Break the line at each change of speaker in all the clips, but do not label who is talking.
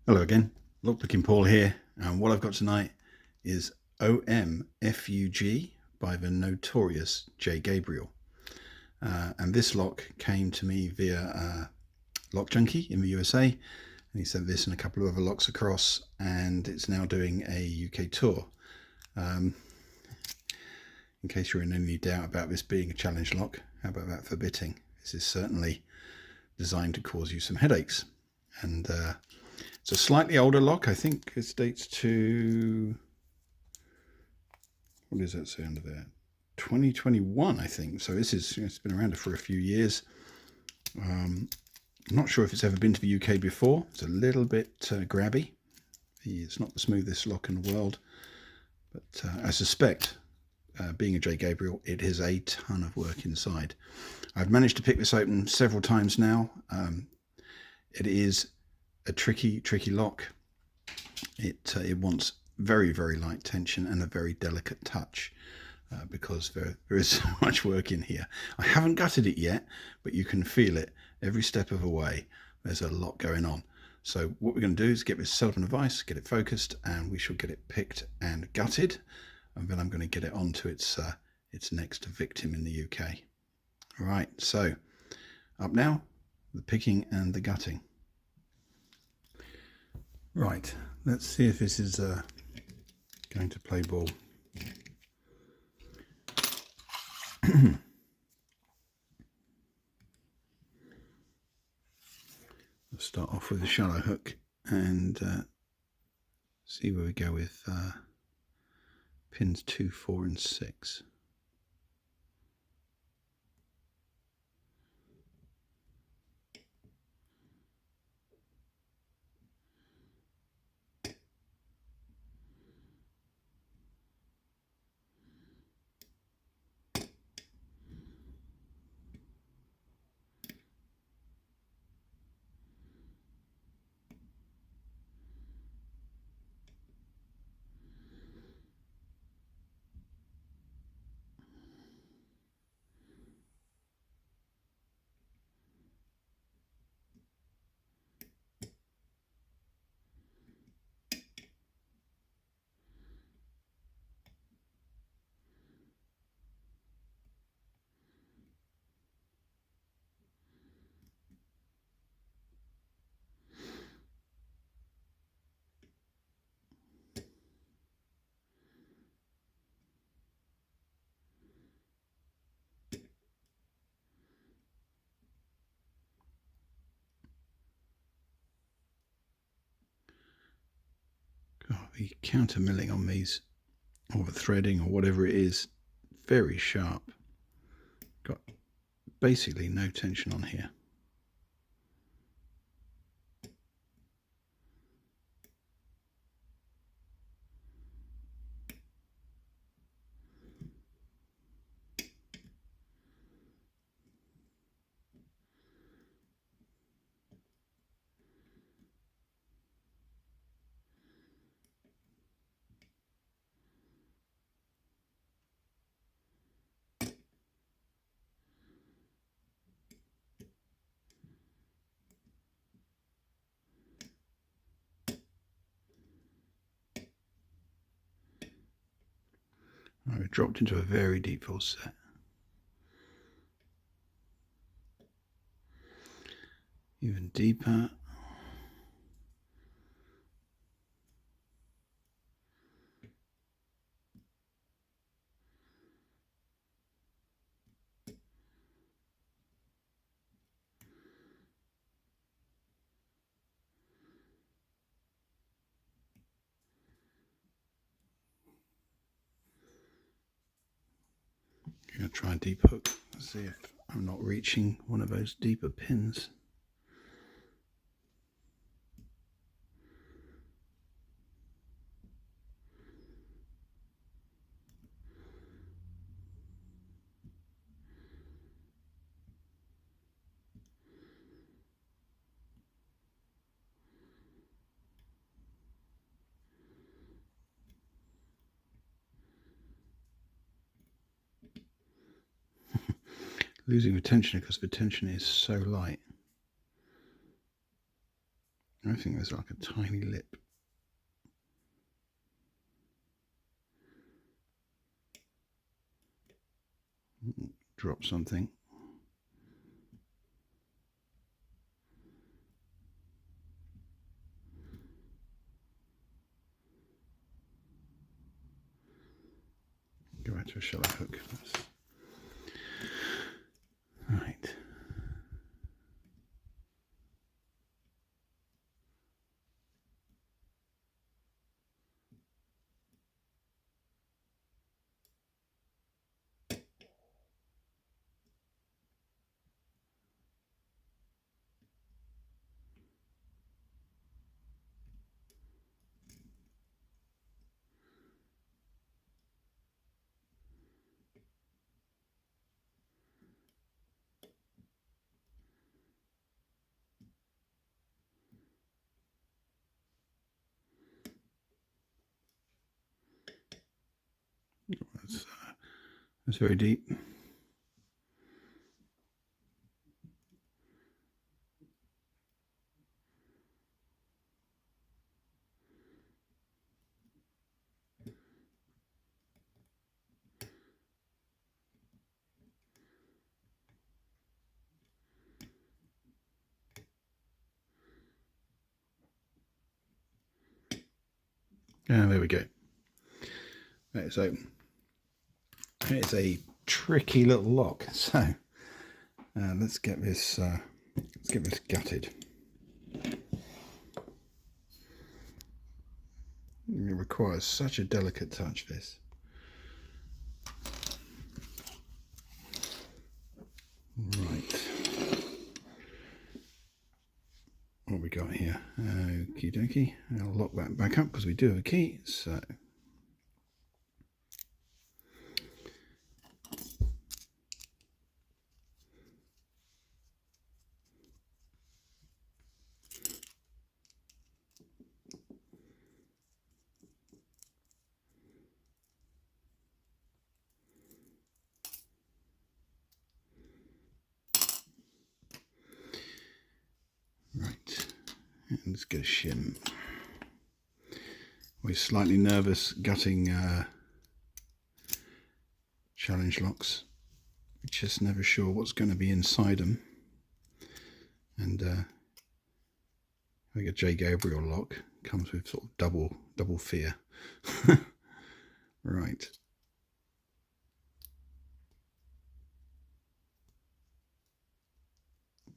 Hello again, Lockpicking Paul here, and what I've got tonight is OMFUG by the Notorius J. Gabriel. And this lock came to me via Lock Junkie in the USA, and he sent this and a couple of other locks across, and it's now doing a UK tour. In case you're in any doubt about this being a challenge lock, how about that for bitting? This is certainly designed to cause you some headaches. And it's a slightly older lock. I think it dates to, what does that say under there? 2021, I think. So this is, it's been around for a few years. I'm not sure if it's ever been to the UK before. It's a little bit grabby. It's not the smoothest lock in the world, but I suspect, being a J. Gabriel, it is a ton of work inside. I've managed to pick this open several times now. It is a tricky lock. It wants very light tension and a very delicate touch, because there is so much work in here. I haven't gutted it yet, but you can feel it every step of the way. There's a lot going on. So what we're going to do is get this set up in a vise, get it focused, and we shall get it picked and gutted, and then I'm going to get it onto its next victim in the UK. All right, so up now, the picking and the gutting. Right, let's see if this is going to play ball. I'll start off with a shallow hook and see where we go with pins 2, 4 and 6. The counter milling on these, or the threading or whatever it is, very sharp. Got basically no tension on here. I've dropped into a very deep false set. Even deeper. I'm going to try a deep hook. Let's see if I'm not reaching one of those deeper pins. Losing the tension because the tension is so light. I think there's like a tiny lip. Drop something. Go back to a shallow hook. Right. That's very deep. There we go. That is open. It's a tricky little lock. So let's get this gutted. It requires such a delicate touch, this. Right. What we got here? Okie dokie. I'll lock that back up because we do have a key. So right. And let's get a shim. We're slightly nervous gutting challenge locks. We're just never sure what's going to be inside them. And I think a J. Gabriel lock comes with sort of double fear. Right.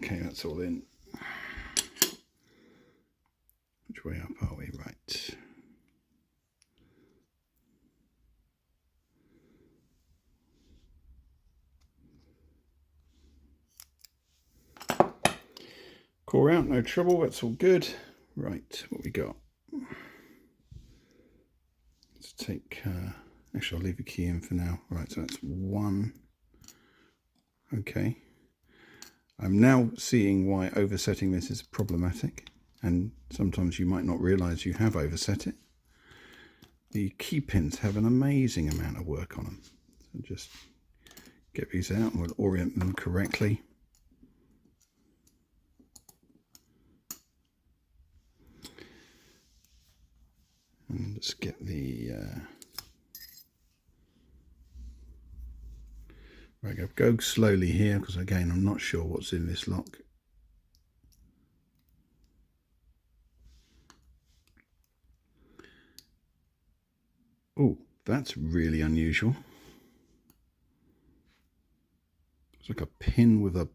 Okay, that's all in. Which way up are we? Right. Core out, no trouble, that's all good. Right, what we got? Let's take, actually I'll leave the key in for now. Right, so that's one. Okay. I'm now seeing why oversetting this is problematic, and sometimes you might not realize you have overset it. The key pins have an amazing amount of work on them. So just get these out and we'll orient them correctly. And let's get the right, go slowly here because again I'm not sure what's in this lock. Oh, that's really unusual. It's like a pin with a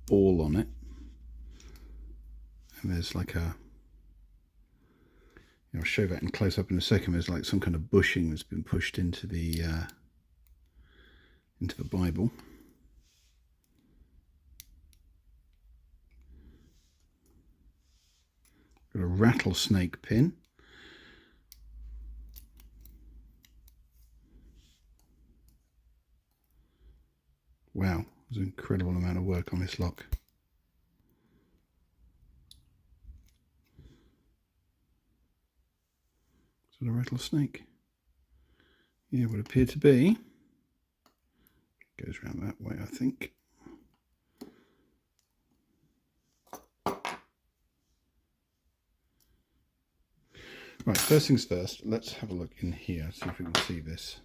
ball on it, and there's like a, I'll show that in close up in a second. There's like some kind of bushing that's been pushed into the Bible. Got a rattlesnake pin. Wow, there's an incredible amount of work on this lock. Is it a rattlesnake? Yeah, it would appear to be. Goes around that way, I think. Right, first things first, let's have a look in here, see if we can see this.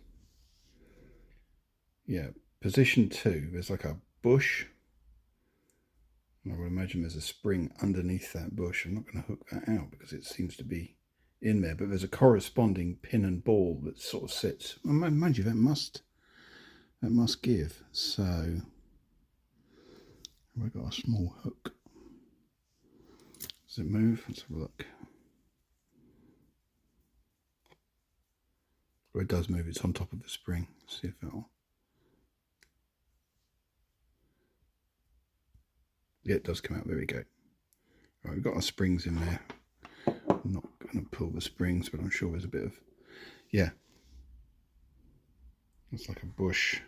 Yeah, position 2, there's like a bush. I would imagine there's a spring underneath that bush. I'm not going to hook that out because it seems to be in there, but there's a corresponding pin and ball that sort of sits. Well, mind you, that must give. So we've got a small hook. Does it move? Let's have a look. Oh, it does move. It's on top of the spring. Let's see if that'll. Yeah, it does come out. There we go. Right, we've got our springs in there. I'm not going to pull the springs, but I'm sure there's a bit of, yeah. It's like a bush.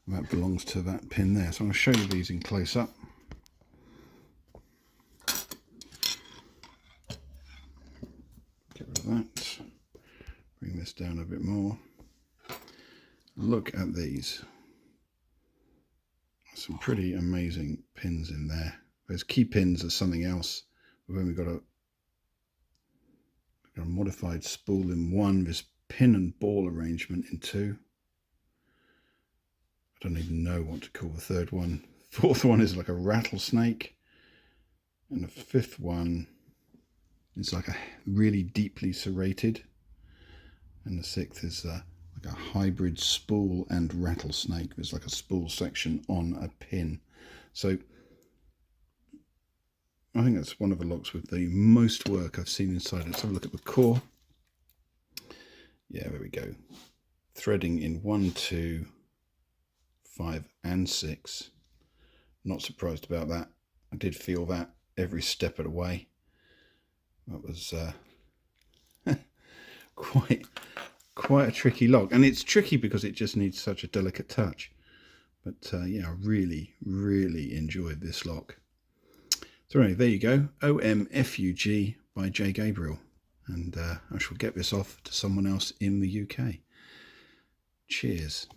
And that belongs to that pin there. So I'm going to show you these in close up. Get rid of that. Bring this down a bit more. Look at these. Some pretty amazing pins in there. Those key pins are something else. We've only got a modified spool in 1, this pin and ball arrangement in 2. I don't even know what to call the 3rd one. 4th one is like a rattlesnake, and the 5th one is like a really deeply serrated, and the 6th is like a hybrid spool and rattlesnake. There's like a spool section on a pin. So I think that's one of the locks with the most work I've seen inside. Let's have a look at the core. Yeah, there we go. Threading in 1, 2, 5 and 6. Not surprised about that. I did feel that every step of the way. That was quite a tricky lock, and it's tricky because it just needs such a delicate touch. But yeah, I really enjoyed this lock. So anyway, there you go, OMFUG by J. Gabriel, and I shall get this off to someone else in the UK. Cheers.